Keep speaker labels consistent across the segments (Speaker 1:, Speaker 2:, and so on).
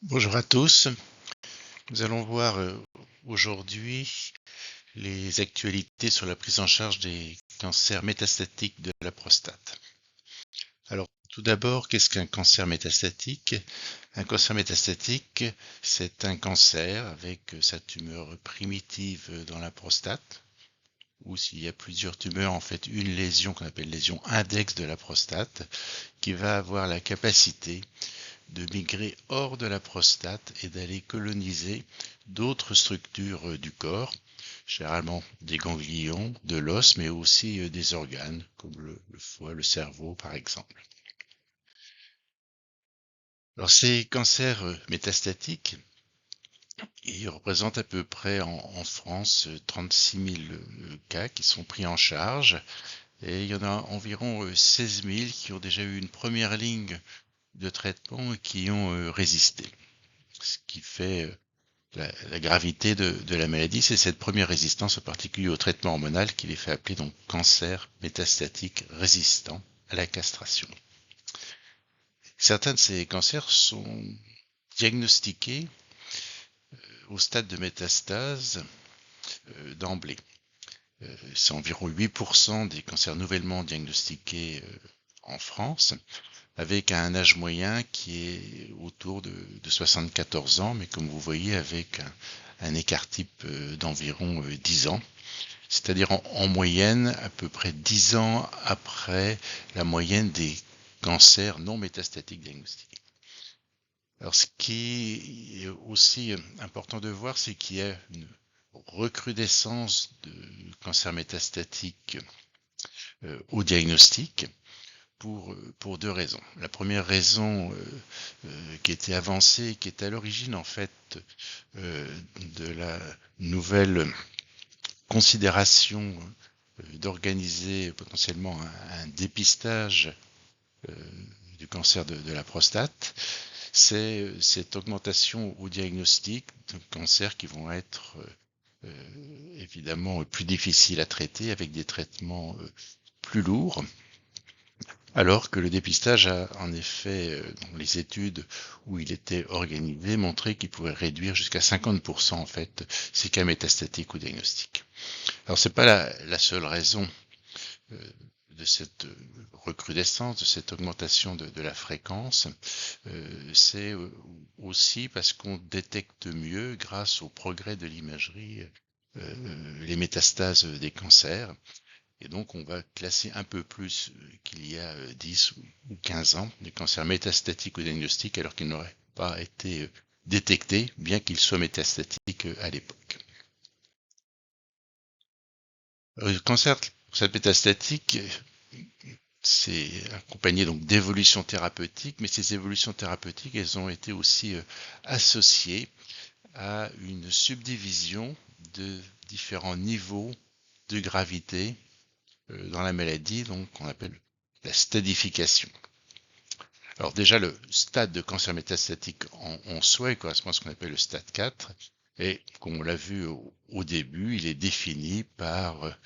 Speaker 1: Bonjour à tous. Nous allons voir aujourd'hui les actualités sur la prise en charge des cancers métastatiques de la prostate. Alors, tout d'abord, qu'est-ce qu'un cancer métastatique? Un cancer métastatique, c'est un cancer avec sa tumeur primitive dans la prostate, ou s'il y a plusieurs tumeurs, en fait, une lésion qu'on appelle lésion index de la prostate, qui va avoir la capacité de migrer hors de la prostate et d'aller coloniser d'autres structures du corps, généralement des ganglions, de l'os, mais aussi des organes, comme le foie, le cerveau par exemple. Alors ces cancers métastatiques, ils représentent à peu près en France 36 000 cas qui sont pris en charge, et il y en a environ 16 000 qui ont déjà eu une première ligne de traitement et qui ont résisté. Ce qui fait la gravité de la maladie, c'est cette première résistance, en particulier au traitement hormonal, qui les fait appeler donc cancer métastatique résistant à la castration. Certains de ces cancers sont diagnostiqués au stade de métastase d'emblée. C'est environ 8% des cancers nouvellement diagnostiqués en France, avec un âge moyen qui est autour de 74 ans, mais comme vous voyez avec un écart type d'environ 10 ans, c'est-à-dire en moyenne à peu près 10 ans après la moyenne des cancers non métastatiques diagnostiqués. Alors ce qui est aussi important de voir, c'est qu'il y a une recrudescence de cancers métastatiques au diagnostic pour deux raisons. La première raison qui était avancée, qui est à l'origine en fait de la nouvelle considération d'organiser potentiellement un dépistage euh, du cancer de la prostate, c'est cette augmentation au diagnostic de cancers qui vont être évidemment plus difficiles à traiter avec des traitements plus lourds, alors que le dépistage a en effet, dans les études où il était organisé, montré qu'il pouvait réduire jusqu'à 50% en fait ces cas métastatiques au diagnostic. Alors c'est pas la seule raison de cette recrudescence, de cette augmentation de la fréquence, c'est aussi parce qu'on détecte mieux, grâce au progrès de l'imagerie, les métastases des cancers. Et donc, on va classer un peu plus qu'il y a 10 ou 15 ans des cancers métastatiques au diagnostic, alors qu'ils n'auraient pas été détectés, bien qu'ils soient métastatiques à l'époque. Le cancer métastatique, c'est accompagné donc d'évolutions thérapeutiques, mais ces évolutions thérapeutiques, elles ont été aussi associées à une subdivision de différents niveaux de gravité dans la maladie, donc qu'on appelle la stadification. Alors déjà, le stade de cancer métastatique en soi correspond à ce qu'on appelle le stade 4, et comme on l'a vu au début, il est défini par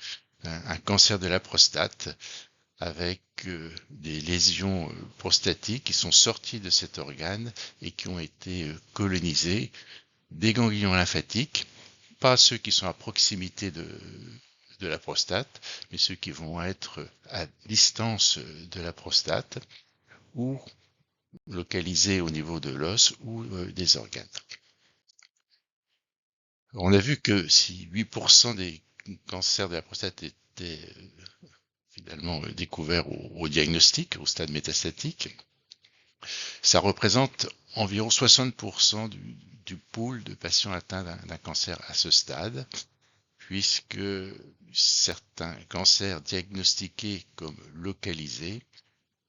Speaker 1: un cancer de la prostate avec des lésions prostatiques qui sont sorties de cet organe et qui ont été colonisées des ganglions lymphatiques, pas ceux qui sont à proximité de la prostate, mais ceux qui vont être à distance de la prostate ou localisés au niveau de l'os ou des organes. On a vu que si 8% des cancers de la prostate étaient finalement découverts au diagnostic, au stade métastatique, ça représente environ 60% du pool de patients atteints d'un cancer à ce stade, puisque certains cancers diagnostiqués comme localisés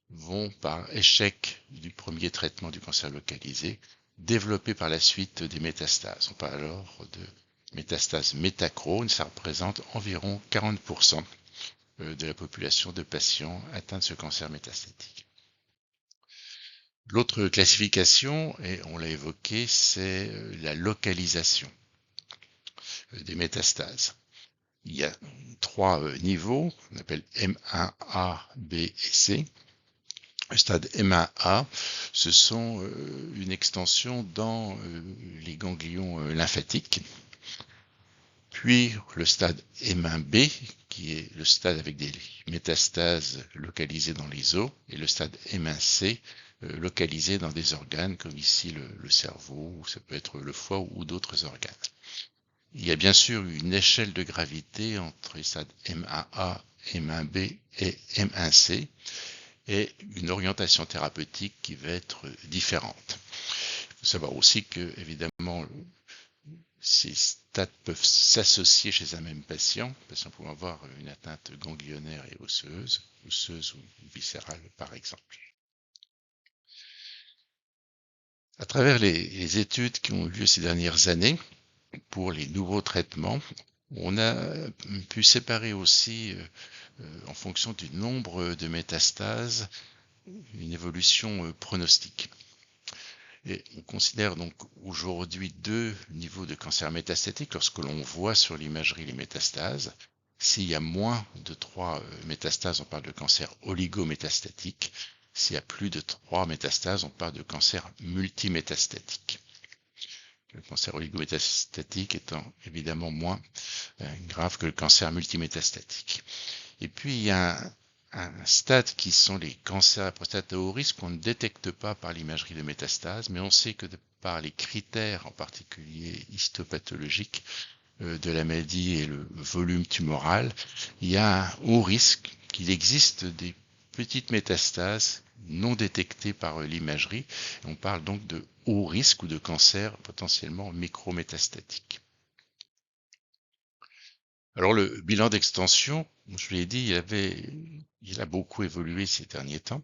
Speaker 1: vont, par échec du premier traitement du cancer localisé, développer par la suite des métastases. On parle alors de métastases métachrones, ça représente environ 40% de la population de patients atteints de ce cancer métastatique. L'autre classification, et on l'a évoqué, c'est la localisation des métastases. Il y a trois niveaux, qu'on appelle M1, A, B et C. Le stade M1A, ce sont une extension dans les ganglions lymphatiques. Puis le stade M1B, qui est le stade avec des métastases localisées dans les os, et le stade M1C, localisé dans des organes comme ici le cerveau, ou ça peut être le foie ou d'autres organes. Il y a bien sûr une échelle de gravité entre les stades M1A, M1B et M1C, et une orientation thérapeutique qui va être différente. Il faut savoir aussi que, évidemment, ces stades peuvent s'associer chez un même patient pouvant avoir une atteinte ganglionnaire et osseuse ou viscérale par exemple. À travers les études qui ont eu lieu ces dernières années pour les nouveaux traitements, on a pu séparer aussi, en fonction du nombre de métastases, une évolution pronostique. Et on considère donc aujourd'hui 2 niveaux de cancer métastatique lorsque l'on voit sur l'imagerie les métastases. S'il y a moins de 3 métastases, on parle de cancer oligométastatique. S'il y a plus de 3 métastases, on parle de cancer multimétastatique. Le cancer oligométastatique étant évidemment moins grave que le cancer multimétastatique. Et puis il y a un stade qui sont les cancers à la prostate à haut risque qu'on ne détecte pas par l'imagerie de métastase, mais on sait que par les critères en particulier histopathologiques de la maladie et le volume tumoral, il y a un haut risque qu'il existe des petites métastases non détectées par l'imagerie. On parle donc de haut risque ou de cancer potentiellement micrométastatique. Alors le bilan d'extension, je vous l'ai dit, il a beaucoup évolué ces derniers temps.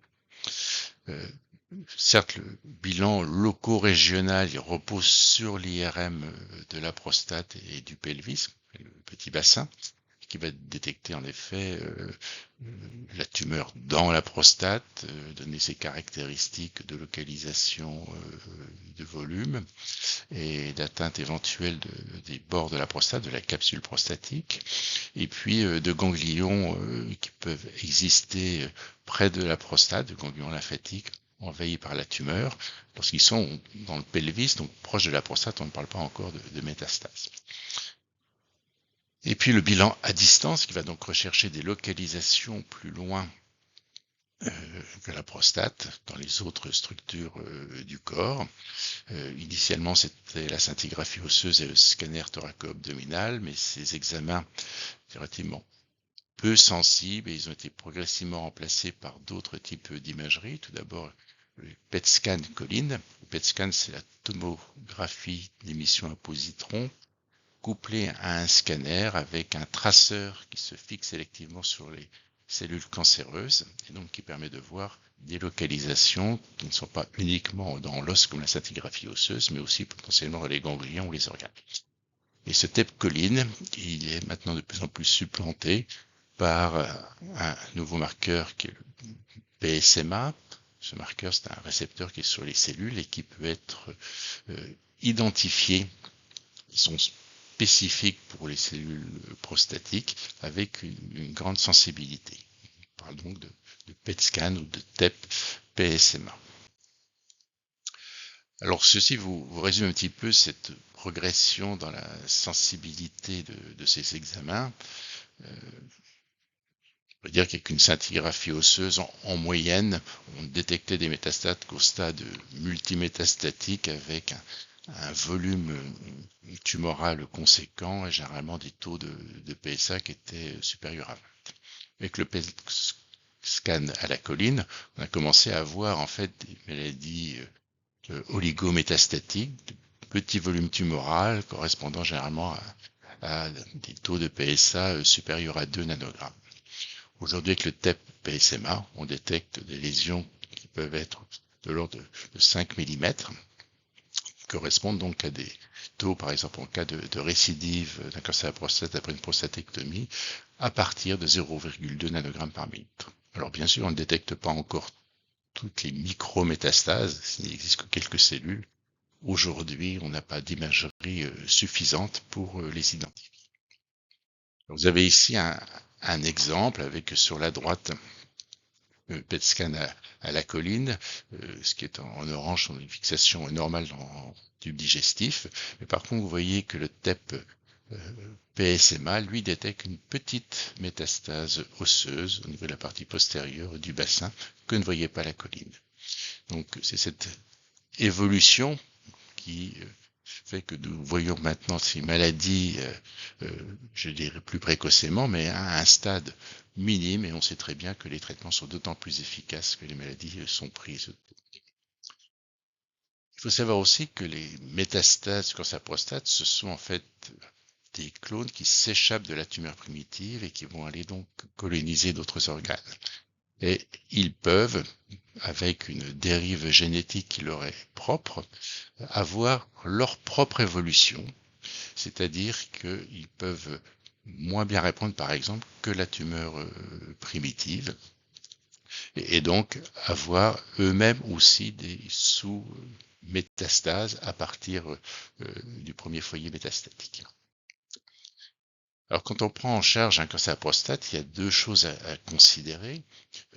Speaker 1: Certes, le bilan loco-régional, il repose sur l'IRM de la prostate et du pelvis, le petit bassin, qui va détecter en effet la tumeur dans la prostate, donner ses caractéristiques de localisation, de volume et d'atteinte éventuelle des bords de la prostate, de la capsule prostatique, et puis de ganglions qui peuvent exister près de la prostate, de ganglions lymphatiques envahis par la tumeur. Lorsqu'ils sont dans le pelvis, donc proche de la prostate, on ne parle pas encore de métastase. Et puis le bilan à distance, qui va donc rechercher des localisations plus loin que la prostate, dans les autres structures du corps. Initialement, c'était la scintigraphie osseuse et le scanner thoraco-abdominal, mais ces examens étaient relativement peu sensibles et ils ont été progressivement remplacés par d'autres types d'imagerie. Tout d'abord, le PET scan colline. Le PET scan, c'est la tomographie d'émission à positron couplé à un scanner avec un traceur qui se fixe sélectivement sur les cellules cancéreuses et donc qui permet de voir des localisations qui ne sont pas uniquement dans l'os comme la scintigraphie osseuse, mais aussi potentiellement dans les ganglions ou les organes. Et ce TEP colline, il est maintenant de plus en plus supplanté par un nouveau marqueur qui est le PSMA. Ce marqueur, c'est un récepteur qui est sur les cellules et qui peut être identifié. Ils sont spécifiques pour les cellules prostatiques avec une grande sensibilité. On parle donc de PET scan ou de TEP PSMA. Alors ceci vous résume un petit peu cette progression dans la sensibilité de ces examens. On peut dire qu'avec une scintigraphie osseuse, en moyenne, on détectait des métastases qu'au stade multimétastatique avec un volume tumoral conséquent et généralement des taux de PSA qui étaient supérieurs à 20. Avec le PET scan à la colline, on a commencé à voir en fait des maladies oligométastatiques, de petits volumes tumoral correspondant généralement à des taux de PSA supérieurs à 2 nanogrammes. Aujourd'hui, avec le TEP PSMA, on détecte des lésions qui peuvent être de l'ordre de 5 mm, qui correspondent donc à des taux, par exemple en cas de récidive d'un cancer de la prostate après une prostatectomie, à partir de 0,2 nanogrammes par millilitre. Alors bien sûr, on ne détecte pas encore toutes les micrométastases, s'il n'existe que quelques cellules. Aujourd'hui, on n'a pas d'imagerie suffisante pour les identifier. Vous avez ici un exemple avec sur la droite PET scan à la colline, ce qui est en orange, sont une fixation normale dans le tube digestif. Mais par contre, vous voyez que le TEP PSMA, lui, détecte une petite métastase osseuse au niveau de la partie postérieure du bassin que ne voyait pas la colline. Donc c'est cette évolution qui fait que nous voyons maintenant ces maladies, je dirais plus précocement, mais à un stade minime, et on sait très bien que les traitements sont d'autant plus efficaces que les maladies sont prises. Il faut savoir aussi que les métastases du cancer de prostate, ce sont en fait des clones qui s'échappent de la tumeur primitive et qui vont aller donc coloniser d'autres organes. Et ils peuvent, avec une dérive génétique qui leur est propre, avoir leur propre évolution, c'est-à-dire qu'ils peuvent moins bien répondre, par exemple, que la tumeur primitive, et donc avoir eux-mêmes aussi des sous-métastases à partir du premier foyer métastatique. Alors, quand on prend en charge un cancer de prostate, il y a deux choses à considérer.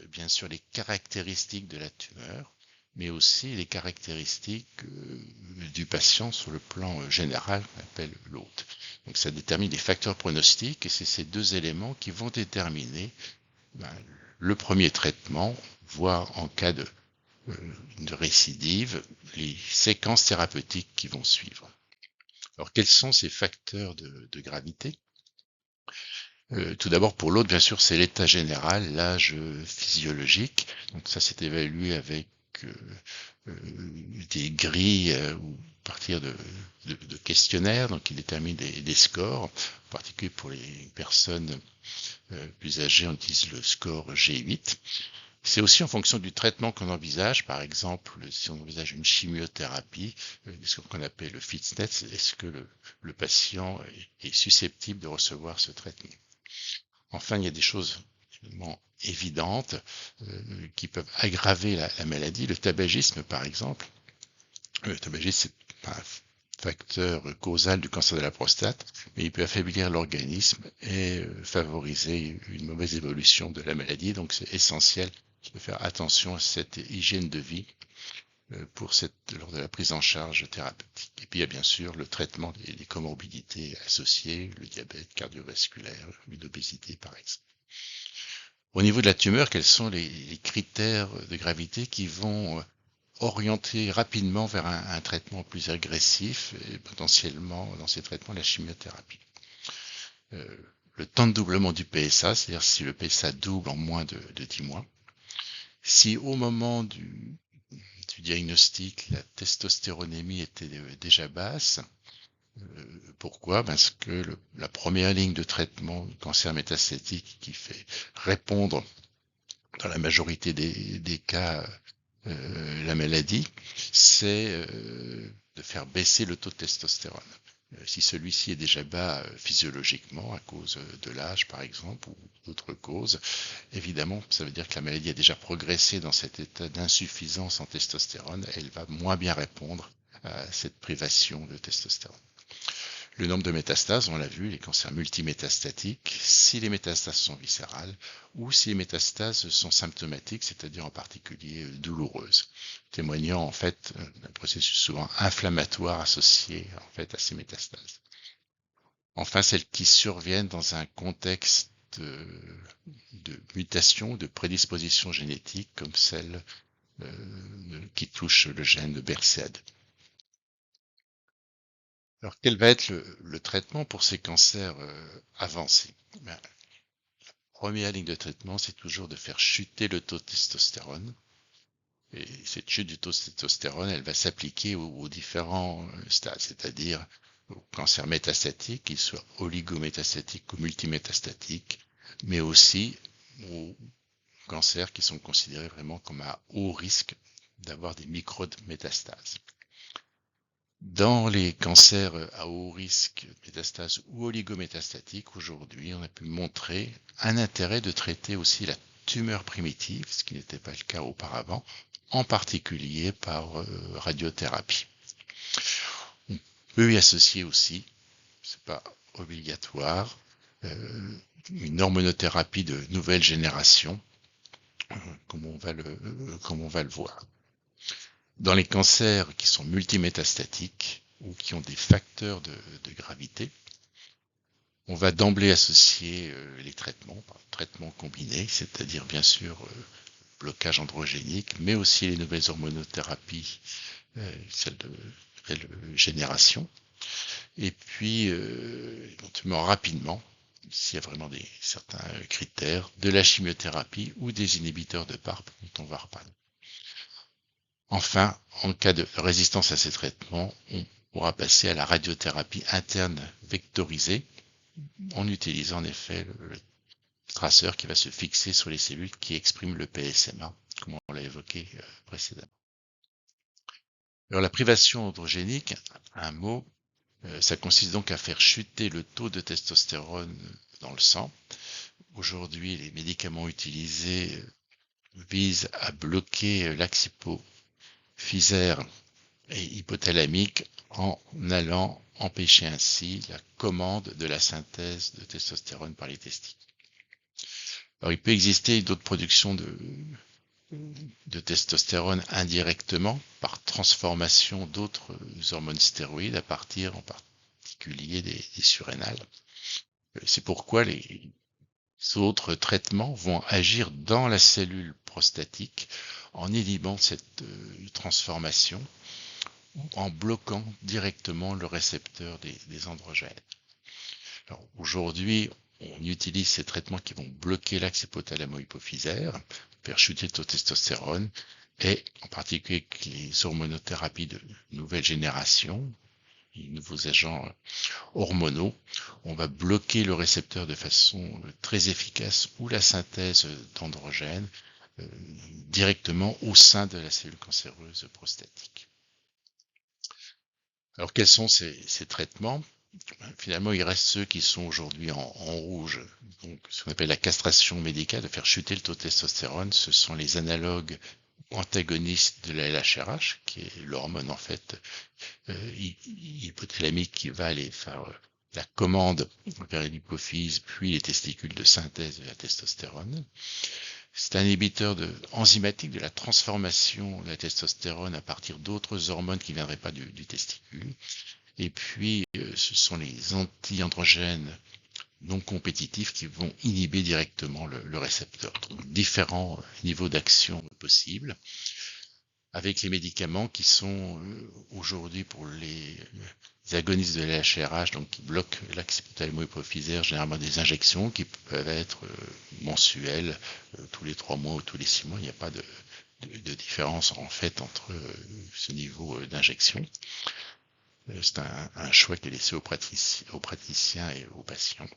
Speaker 1: Bien sûr, les caractéristiques de la tumeur, mais aussi les caractéristiques du patient sur le plan général, qu'on appelle l'hôte. Donc, ça détermine les facteurs pronostiques, et c'est ces deux éléments qui vont déterminer le premier traitement, voire en cas de récidive, les séquences thérapeutiques qui vont suivre. Alors, quels sont ces facteurs de gravité ? Tout d'abord, pour l'autre, bien sûr, c'est l'état général, l'âge physiologique. Donc ça, c'est évalué avec des grilles ou à partir de questionnaires, donc qui déterminent des scores. En particulier pour les personnes plus âgées, on utilise le score G8. C'est aussi en fonction du traitement qu'on envisage. Par exemple, si on envisage une chimiothérapie, ce qu'on appelle le fitness, est-ce que le patient est susceptible de recevoir ce traitement? Enfin, il y a des choses évidentes qui peuvent aggraver la maladie. Le tabagisme, par exemple. Le tabagisme, c'est un facteur causal du cancer de la prostate, mais il peut affaiblir l'organisme et favoriser une mauvaise évolution de la maladie. Donc, c'est essentiel de faire attention à cette hygiène de vie lors de la prise en charge thérapeutique. Et puis il y a bien sûr le traitement des comorbidités associées, le diabète cardiovasculaire, l'obésité par exemple. Au niveau de la tumeur, quels sont les critères de gravité qui vont orienter rapidement vers un traitement plus agressif et potentiellement dans ces traitements la chimiothérapie? Le temps de doublement du PSA, c'est-à-dire si le PSA double en moins de 10 mois. Si au moment du diagnostic, la testostéronémie était déjà basse. Pourquoi? Parce que la première ligne de traitement du cancer métastatique qui fait répondre dans la majorité des cas la maladie, c'est de faire baisser le taux de testostérone. Si celui-ci est déjà bas physiologiquement à cause de l'âge par exemple ou d'autres causes, évidemment ça veut dire que la maladie a déjà progressé dans cet état d'insuffisance en testostérone, elle va moins bien répondre à cette privation de testostérone. Le nombre de métastases, on l'a vu, les cancers multimétastatiques, si les métastases sont viscérales ou si les métastases sont symptomatiques, c'est-à-dire en particulier douloureuses, témoignant en fait d'un processus souvent inflammatoire associé en fait à ces métastases. Enfin, celles qui surviennent dans un contexte de mutation, de prédisposition génétique, comme celle qui touche le gène de BRCA2. Alors, quel va être le traitement pour ces cancers avancés? La première ligne de traitement, c'est toujours de faire chuter le taux de testostérone. Et cette chute du taux de testostérone, elle va s'appliquer aux différents stades, c'est-à-dire au cancer métastatique, qu'il soit oligométastatique ou multimétastatique, mais aussi aux cancers qui sont considérés vraiment comme à haut risque d'avoir des micro-métastases. Dans les cancers à haut risque métastase ou oligométastatique, aujourd'hui, on a pu montrer un intérêt de traiter aussi la tumeur primitive, ce qui n'était pas le cas auparavant, en particulier par radiothérapie. On peut y associer aussi, c'est pas obligatoire, une hormonothérapie de nouvelle génération comme on va le voir. Dans les cancers qui sont multimétastatiques ou qui ont des facteurs de gravité, on va d'emblée associer les traitements combinés, c'est-à-dire bien sûr blocage androgénique, mais aussi les nouvelles hormonothérapies, celles de nouvelle génération. Et puis, éventuellement rapidement, s'il y a vraiment certains critères, de la chimiothérapie ou des inhibiteurs de PARP dont on va reparler. Enfin, en cas de résistance à ces traitements, on pourra passer à la radiothérapie interne vectorisée en utilisant en effet le traceur qui va se fixer sur les cellules qui expriment le PSMA, comme on l'a évoqué précédemment. Alors la privation androgénique, un mot, ça consiste donc à faire chuter le taux de testostérone dans le sang. Aujourd'hui, les médicaments utilisés visent à bloquer l'axe hypophysaire et hypothalamique en allant empêcher ainsi la commande de la synthèse de testostérone par les testicules. Alors il peut exister d'autres productions de testostérone indirectement par transformation d'autres hormones stéroïdes à partir en particulier des surrénales. C'est pourquoi les autres traitements vont agir dans la cellule prostatique en inhibant cette transformation ou en bloquant directement le récepteur des androgènes. Alors, aujourd'hui, on utilise ces traitements qui vont bloquer l'axe hypothalamo-hypophysaire, faire chuter le taux de testostérone, et en particulier avec les hormonothérapies de nouvelle génération, les nouveaux agents hormonaux, on va bloquer le récepteur de façon très efficace ou la synthèse d'androgènes directement au sein de la cellule cancéreuse prostatique. Alors quels sont ces traitements ? Finalement, il reste ceux qui sont aujourd'hui en rouge. Donc, ce qu'on appelle la castration médicale, de faire chuter le taux de testostérone, ce sont les analogues antagonistes de la LHRH, qui est l'hormone en fait hypothalamique qui va aller faire la commande vers l'hypophyse, puis les testicules de synthèse de la testostérone. C'est un inhibiteur enzymatique de la transformation de la testostérone à partir d'autres hormones qui ne viendraient pas du testicule. Et puis, ce sont les anti-androgènes non compétitifs qui vont inhiber directement le récepteur. Donc, différents niveaux d'action possibles, avec les médicaments qui sont aujourd'hui pour les agonistes de la LHRH, donc qui bloquent l'axe hypothalamo-hypophysaire, généralement des injections qui peuvent être mensuelles, tous les 3 mois ou tous les 6 mois. Il n'y a pas de différence en fait entre ce niveau d'injection. C'est un choix qui est laissé aux praticiens et aux patients.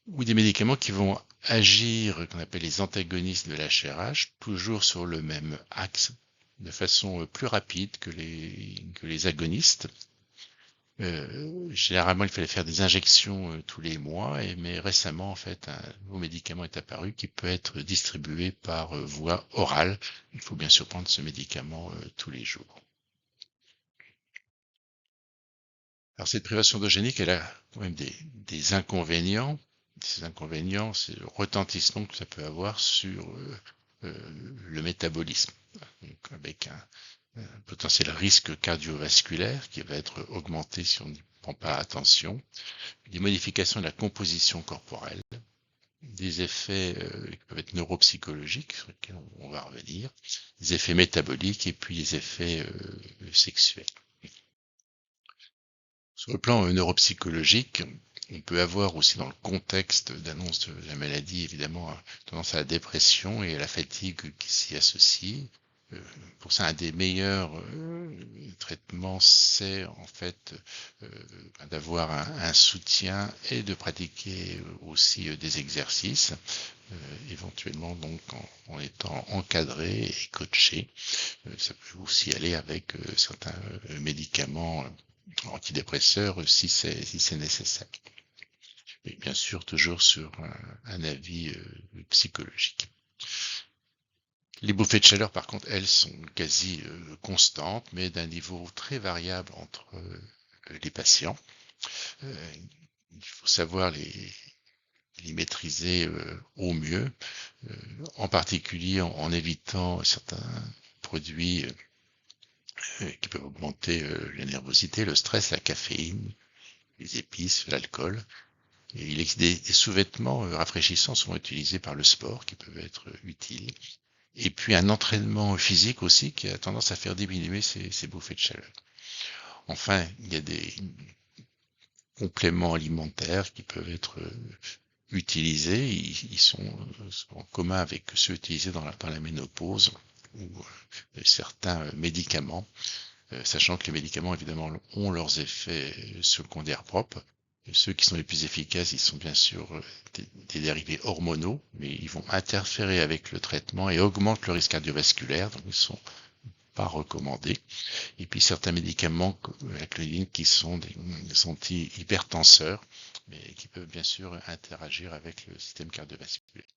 Speaker 1: Ou des médicaments qui vont agir, qu'on appelle les antagonistes de la LHRH, toujours sur le même axe, de façon plus rapide que les agonistes. Généralement, il fallait faire des injections tous les mois, mais récemment, en fait, un nouveau médicament est apparu qui peut être distribué par voie orale. Il faut bien sûr prendre ce médicament tous les jours. Alors cette privation androgénique, elle a quand même des inconvénients. Ces inconvénients, c'est le retentissement que ça peut avoir sur le métabolisme, donc avec un potentiel risque cardiovasculaire qui va être augmenté si on n'y prend pas attention, des modifications de la composition corporelle, des effets qui peuvent être neuropsychologiques, sur lesquels on va revenir, des effets métaboliques et puis des effets sexuels. Sur le plan neuropsychologique, on peut avoir aussi dans le contexte d'annonce de la maladie, évidemment, tendance à la dépression et à la fatigue qui s'y associe. Pour ça, un des meilleurs traitements, c'est en fait d'avoir un soutien et de pratiquer aussi des exercices, éventuellement donc en étant encadré et coaché. Ça peut aussi aller avec certains médicaments antidépresseurs si c'est nécessaire. Et bien sûr, toujours sur un avis psychologique. Les bouffées de chaleur, par contre, elles sont quasi constantes, mais d'un niveau très variable entre les patients. Il faut savoir les maîtriser au mieux, en particulier en évitant certains produits qui peuvent augmenter la nervosité, le stress, la caféine, les épices, l'alcool. Et il existe des sous-vêtements rafraîchissants souvent utilisés par le sport qui peuvent être utiles. Et puis un entraînement physique aussi qui a tendance à faire diminuer ces bouffées de chaleur. Enfin, il y a des compléments alimentaires qui peuvent être utilisés. Ils sont en commun avec ceux utilisés dans la ménopause ou certains médicaments, sachant que les médicaments évidemment ont leurs effets secondaires propres. Ceux qui sont les plus efficaces, ils sont bien sûr des dérivés hormonaux, mais ils vont interférer avec le traitement et augmentent le risque cardiovasculaire, donc ils sont pas recommandés. Et puis certains médicaments comme la clonidine qui sont des anti-hypertenseurs, mais qui peuvent bien sûr interagir avec le système cardiovasculaire.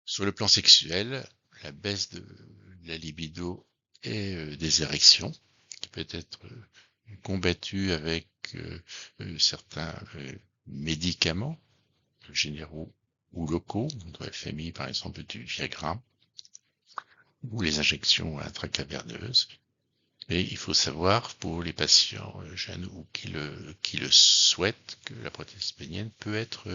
Speaker 1: Sur le plan sexuel, la baisse de la libido et des érections, qui peut être combattue avec certains médicaments généraux ou locaux, le FMI par exemple du Viagra, ou les injections intracaverneuses. Et il faut savoir, pour les patients jeunes ou qui le souhaitent, que la prothèse pénienne peut être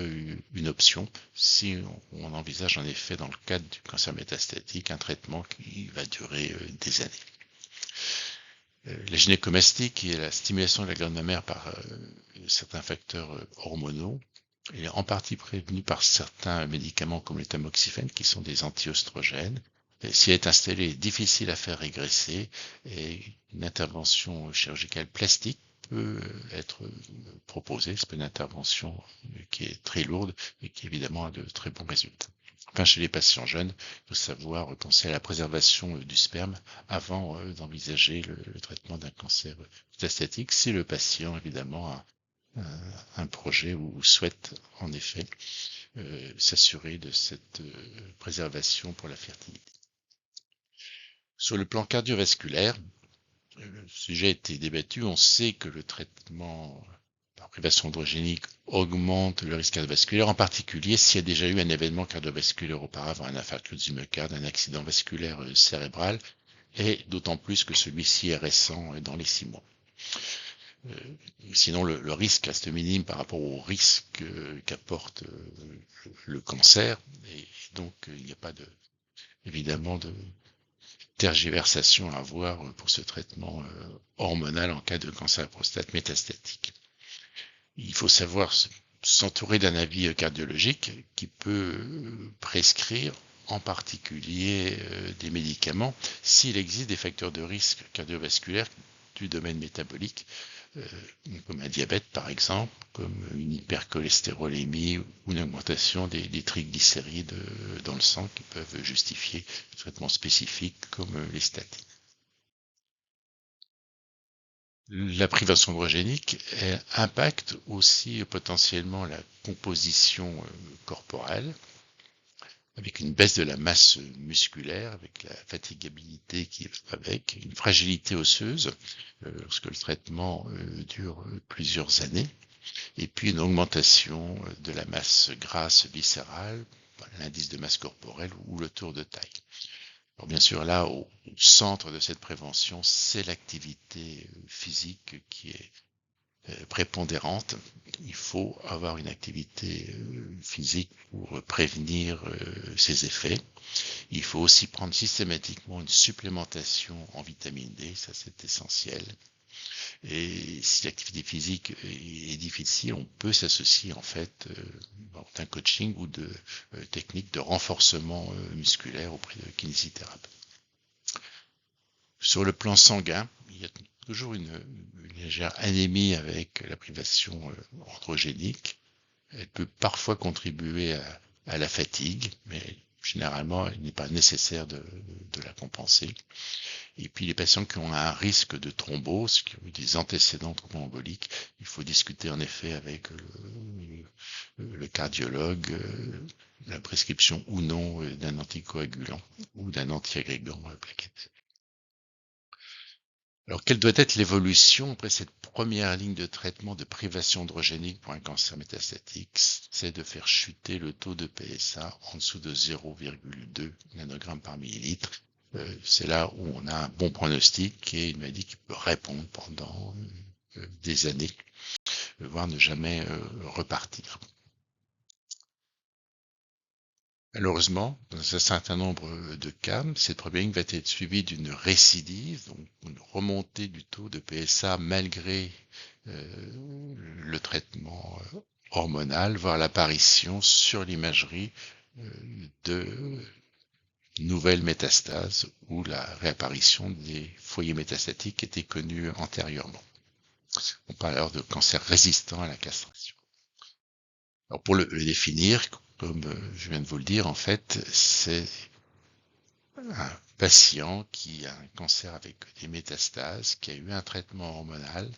Speaker 1: une option si on envisage en effet dans le cadre du cancer métastatique un traitement qui va durer des années. La gynécomastie, qui est la stimulation de la glande mammaire par certains facteurs hormonaux, est en partie prévenue par certains médicaments comme le tamoxifène, qui sont des anti-oestrogènes. Si elle est installée, elle est difficile à faire régresser et une intervention chirurgicale plastique peut être proposée. C'est une intervention qui est très lourde et qui évidemment a de très bons résultats. Enfin, chez les patients jeunes, il faut savoir penser à la préservation du sperme avant d'envisager le traitement d'un cancer métastatique si le patient évidemment a un projet ou souhaite en effet s'assurer de cette préservation pour la fertilité. Sur le plan cardiovasculaire, le sujet a été débattu. On sait que le traitement par privation androgénique augmente le risque cardiovasculaire, en particulier s'il y a déjà eu un événement cardiovasculaire auparavant, un infarctus du myocarde, un accident vasculaire cérébral, et d'autant plus que celui-ci est récent dans les 6 mois. Sinon, le risque reste minime par rapport au risque qu'apporte le cancer, et donc il n'y a pas évidemment de tergiversation à avoir pour ce traitement hormonal en cas de cancer à la prostate métastatique. Il faut savoir s'entourer d'un avis cardiologique qui peut prescrire en particulier des médicaments s'il existe des facteurs de risque cardiovasculaire du domaine métabolique, comme un diabète par exemple, comme une hypercholestérolémie ou une augmentation des triglycérides dans le sang qui peuvent justifier des traitements spécifiques comme les statines. La privation androgénique impacte aussi potentiellement la composition corporelle, avec une baisse de la masse musculaire, avec la fatigabilité qui va avec, une fragilité osseuse lorsque le traitement dure plusieurs années, et puis une augmentation de la masse grasse viscérale, l'indice de masse corporelle ou le tour de taille. Alors bien sûr, là, au centre de cette prévention, c'est l'activité physique qui est prépondérante. Il faut avoir une activité physique pour prévenir ces effets. Il faut aussi prendre systématiquement une supplémentation en vitamine D, ça c'est essentiel. Et si l'activité physique est difficile, on peut s'associer en fait d'un coaching ou de techniques de renforcement musculaire auprès de kinésithérapeutes. Sur le plan sanguin, il y a toujours une légère anémie avec la privation androgénique. Elle peut parfois contribuer à la fatigue, mais généralement, il n'est pas nécessaire de la compenser. Et puis, les patients qui ont un risque de thrombose, qui ont eu des antécédents thromboemboliques, il faut discuter en effet avec le cardiologue la prescription ou non d'un anticoagulant ou d'un antiagrégant plaquettaire. Alors, quelle doit être l'évolution après cette première ligne de traitement de privation androgénique pour un cancer métastatique? C'est de faire chuter le taux de PSA en dessous de 0,2 nanogrammes par millilitre. C'est là où on a un bon pronostic et une maladie qui peut répondre pendant des années, voire ne jamais repartir. Malheureusement, dans un certain nombre de cas, cette première ligne va être suivie d'une récidive, donc une remontée du taux de PSA malgré le traitement hormonal, voire l'apparition sur l'imagerie de nouvelles métastases ou la réapparition des foyers métastatiques qui étaient connus antérieurement. On parle alors de cancer résistant à la castration. Alors pour le définir, comme je viens de vous le dire, en fait, c'est un patient qui a un cancer avec des métastases, qui a eu un traitement hormonal,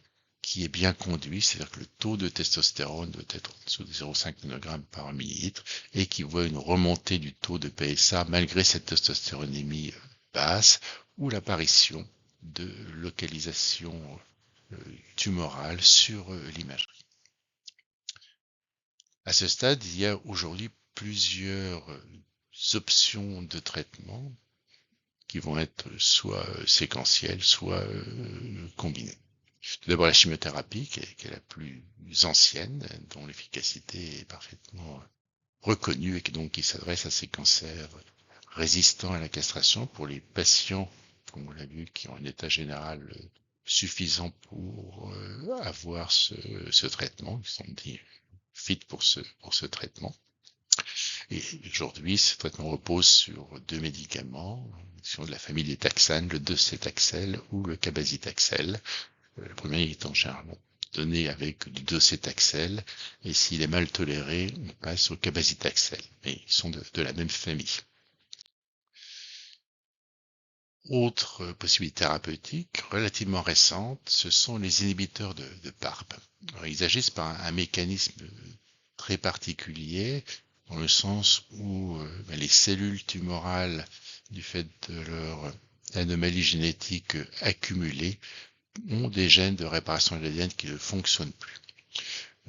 Speaker 1: qui est bien conduit, c'est-à-dire que le taux de testostérone doit être en dessous de 0,5 nanogrammes par millilitre, et qui voit une remontée du taux de PSA malgré cette testostéronémie basse, ou l'apparition de localisation tumorale sur l'imagerie. À ce stade, il y a aujourd'hui plusieurs options de traitement qui vont être soit séquentielles, soit combinées. Tout d'abord la chimiothérapie, qui est la plus ancienne, dont l'efficacité est parfaitement reconnue et donc qui s'adresse à ces cancers résistants à la castration pour les patients, comme on l'a vu, qui ont un état général suffisant pour avoir ce traitement, qui sont dit fit pour ce traitement. Et aujourd'hui, ce traitement repose sur 2 médicaments, sur de la famille des taxanes, le docétaxel ou le cabazitaxel. Le premier étant généralement donné avec du docétaxel, et s'il est mal toléré, on passe au cabazitaxel. Mais ils sont de la même famille. Autre possibilité thérapeutique relativement récente, ce sont les inhibiteurs de PARP. Alors, ils agissent par un mécanisme très particulier, dans le sens où les cellules tumorales, du fait de leur anomalie génétique accumulée, ont des gènes de réparation de l'ADN qui ne fonctionnent plus.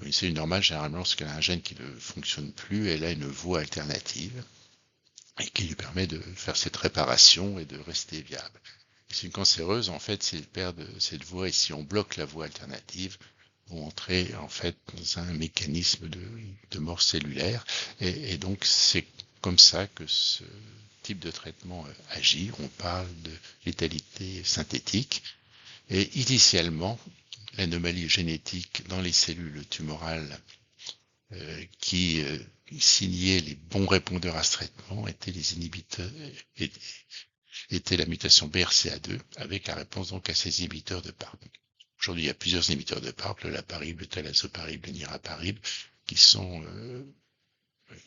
Speaker 1: Une cellule normale, généralement, lorsqu'elle a un gène qui ne fonctionne plus, elle a une voie alternative et qui lui permet de faire cette réparation et de rester viable. C'est une cancéreuse, en fait, s'ils perdent cette voie et si on bloque la voie alternative, vont entrer en fait dans un mécanisme de mort cellulaire et donc c'est comme ça que ce type de traitement agit. On parle de létalité synthétique et initialement l'anomalie génétique dans les cellules tumorales qui signaient les bons répondeurs à ce traitement étaient les inhibiteurs était la mutation BRCA2 avec la réponse donc à ces inhibiteurs de PARP. Aujourd'hui, il y a plusieurs inhibiteurs de PARP, le laparib, le talazoparib, le niraparib, qui sont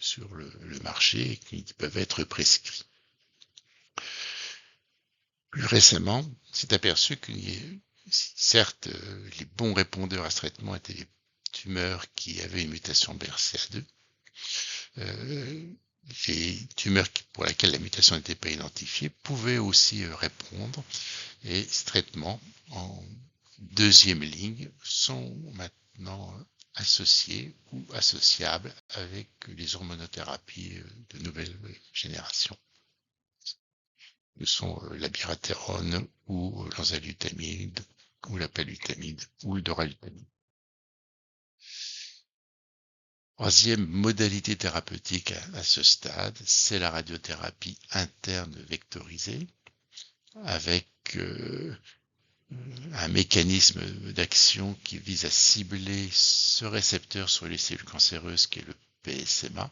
Speaker 1: sur le marché et qui peuvent être prescrits. Plus récemment, c'est aperçu que certes, les bons répondeurs à ce traitement étaient les tumeurs qui avaient une mutation BRCA2. Les tumeurs pour lesquelles la mutation n'était pas identifiée pouvaient aussi répondre et ces traitements en deuxième ligne sont maintenant associés ou associables avec les hormonothérapies de nouvelle génération. Ce sont l'abiraterone ou l'enzalutamide ou la palutamide ou le doralutamide. Troisième modalité thérapeutique à ce stade, c'est la radiothérapie interne vectorisée avec un mécanisme d'action qui vise à cibler ce récepteur sur les cellules cancéreuses qui est le PSMA.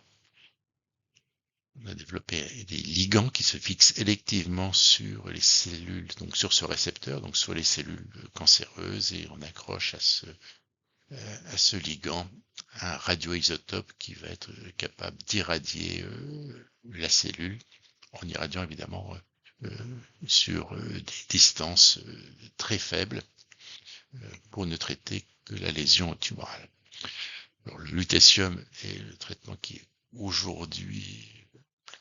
Speaker 1: On a développé des ligands qui se fixent électivement sur les cellules, donc sur ce récepteur, donc sur les cellules cancéreuses, et on accroche à ce ligand un radioisotope qui va être capable d'irradier la cellule en irradiant évidemment sur des distances très faibles pour ne traiter que la lésion tumorale. Alors, le lutécium est le traitement qui est aujourd'hui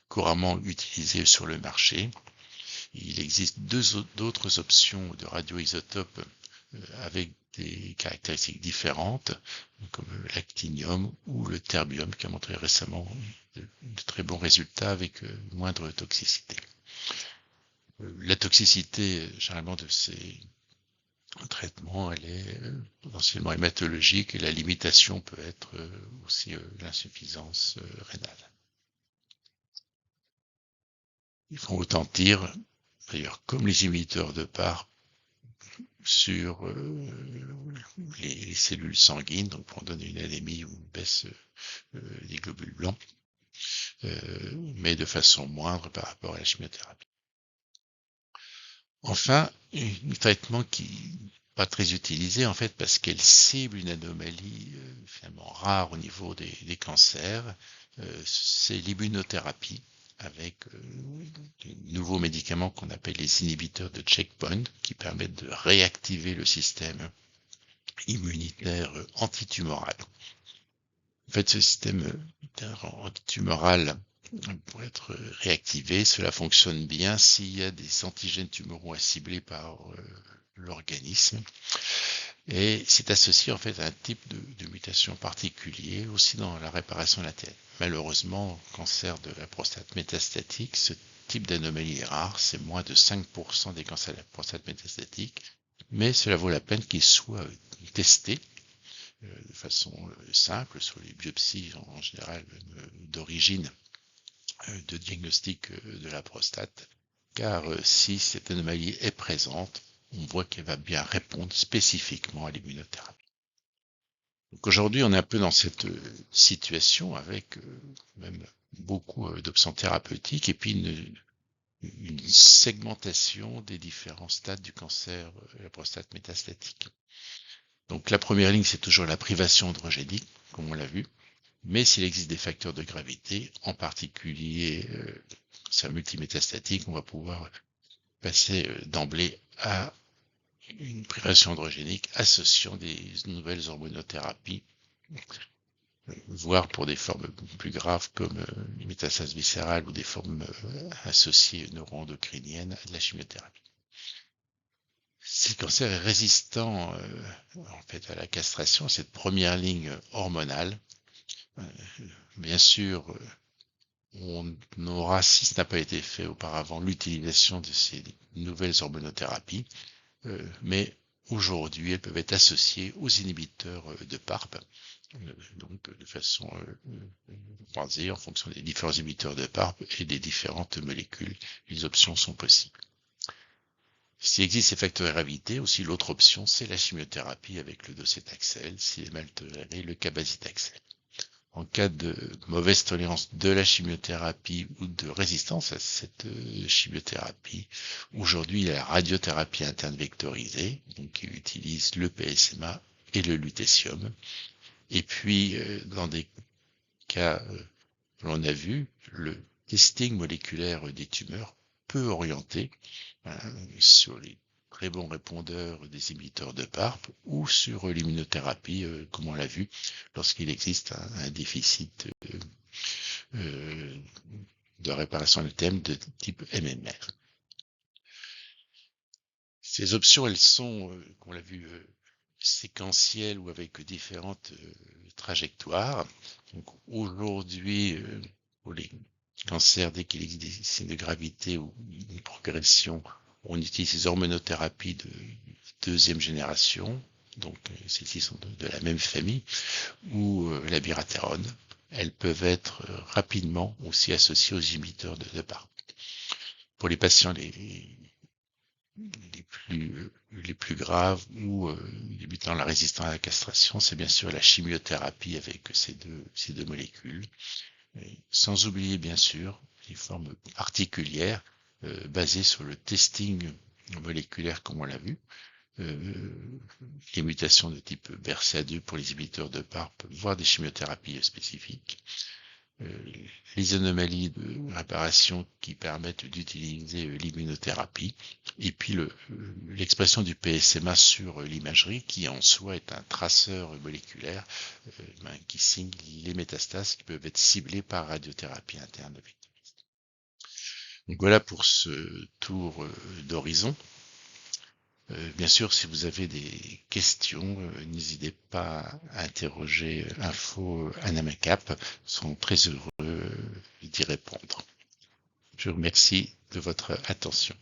Speaker 1: couramment utilisé sur le marché Il existe d'autres options de radioisotopes avec des caractéristiques différentes, comme l'actinium ou le terbium, qui a montré récemment de très bons résultats avec moindre toxicité. La toxicité, généralement, de ces traitements, elle est potentiellement hématologique et la limitation peut être aussi l'insuffisance rénale. Ils font autant tir, d'ailleurs, comme les inhibiteurs de PARP, sur les cellules sanguines, donc pour donner une anémie ou une baisse des globules blancs, mais de façon moindre par rapport à la chimiothérapie. Enfin, un traitement qui n'est pas très utilisé en fait parce qu'elle cible une anomalie finalement rare au niveau des cancers, c'est l'immunothérapie avec de nouveaux médicaments qu'on appelle les inhibiteurs de checkpoint qui permettent de réactiver le système immunitaire antitumoral. En fait, ce système antitumoral, pour être réactivé, cela fonctionne bien s'il y a des antigènes tumoraux à cibler par l'organisme. Et c'est associé en fait à un type de mutation particulier aussi dans la réparation latérale. Malheureusement, au cancer de la prostate métastatique, ce type d'anomalie est rare, c'est moins de 5% des cancers de la prostate métastatique, mais cela vaut la peine qu'il soit testé de façon simple sur les biopsies en général d'origine de diagnostic de la prostate, car si cette anomalie est présente, on voit qu'elle va bien répondre spécifiquement à l'immunothérapie. Donc aujourd'hui, on est un peu dans cette situation avec même beaucoup d'options thérapeutiques et puis une segmentation des différents stades du cancer de la prostate métastatique. Donc la première ligne, c'est toujours la privation androgénique, comme on l'a vu, mais s'il existe des facteurs de gravité, en particulier cancer multimétastatique, on va pouvoir passer d'emblée à une privation androgénique associant des nouvelles hormonothérapies, voire pour des formes plus graves comme les métastases viscérales ou des formes associées neuroendocriniennes à de la chimiothérapie. Si le cancer est résistant en fait à la castration, cette première ligne hormonale, bien sûr, on aura, si ce n'a pas été fait auparavant, l'utilisation de ces nouvelles hormonothérapies, mais aujourd'hui, elles peuvent être associées aux inhibiteurs de PARP, donc de façon croisée en fonction des différents inhibiteurs de PARP et des différentes molécules. Les options sont possibles. S'il existe ces facteurs de gravité, aussi l'autre option, c'est la chimiothérapie avec le docétaxel, s'il est mal toléré, le cabazitaxel. En cas de mauvaise tolérance de la chimiothérapie ou de résistance à cette chimiothérapie, aujourd'hui il y a la radiothérapie interne vectorisée, donc qui utilise le PSMA et le lutécium. Et puis dans des cas que l'on a vu, le testing moléculaire des tumeurs peut orienter sur les très bons répondeurs des inhibiteurs de PARP ou sur l'immunothérapie, comme on l'a vu, lorsqu'il existe un déficit de réparation de thème de type MMR. Ces options, elles sont, comme on l'a vu, séquentielles ou avec différentes trajectoires. Donc aujourd'hui, pour les cancers, dès qu'il existe des signes de gravité ou une progression, on utilise les hormonothérapies de deuxième génération, donc celles-ci sont de la même famille, ou la biratérone. Elles peuvent être rapidement aussi associées aux inhibiteurs de PARP. Pour les patients les plus graves ou débutant la résistance à la castration, c'est bien sûr la chimiothérapie avec ces deux molécules. Et sans oublier bien sûr les formes particulières basées sur le testing moléculaire comme on l'a vu, les mutations de type BRCA2 pour les inhibiteurs de PARP, voire des chimiothérapies spécifiques, les anomalies de réparation qui permettent d'utiliser l'immunothérapie, et puis l'expression du PSMA sur l'imagerie, qui en soi est un traceur moléculaire qui signe les métastases qui peuvent être ciblées par radiothérapie interne. Donc voilà pour ce tour d'horizon. Bien sûr, si vous avez des questions, n'hésitez pas à interroger Info Anamacap. Ils sont très heureux d'y répondre. Je vous remercie de votre attention.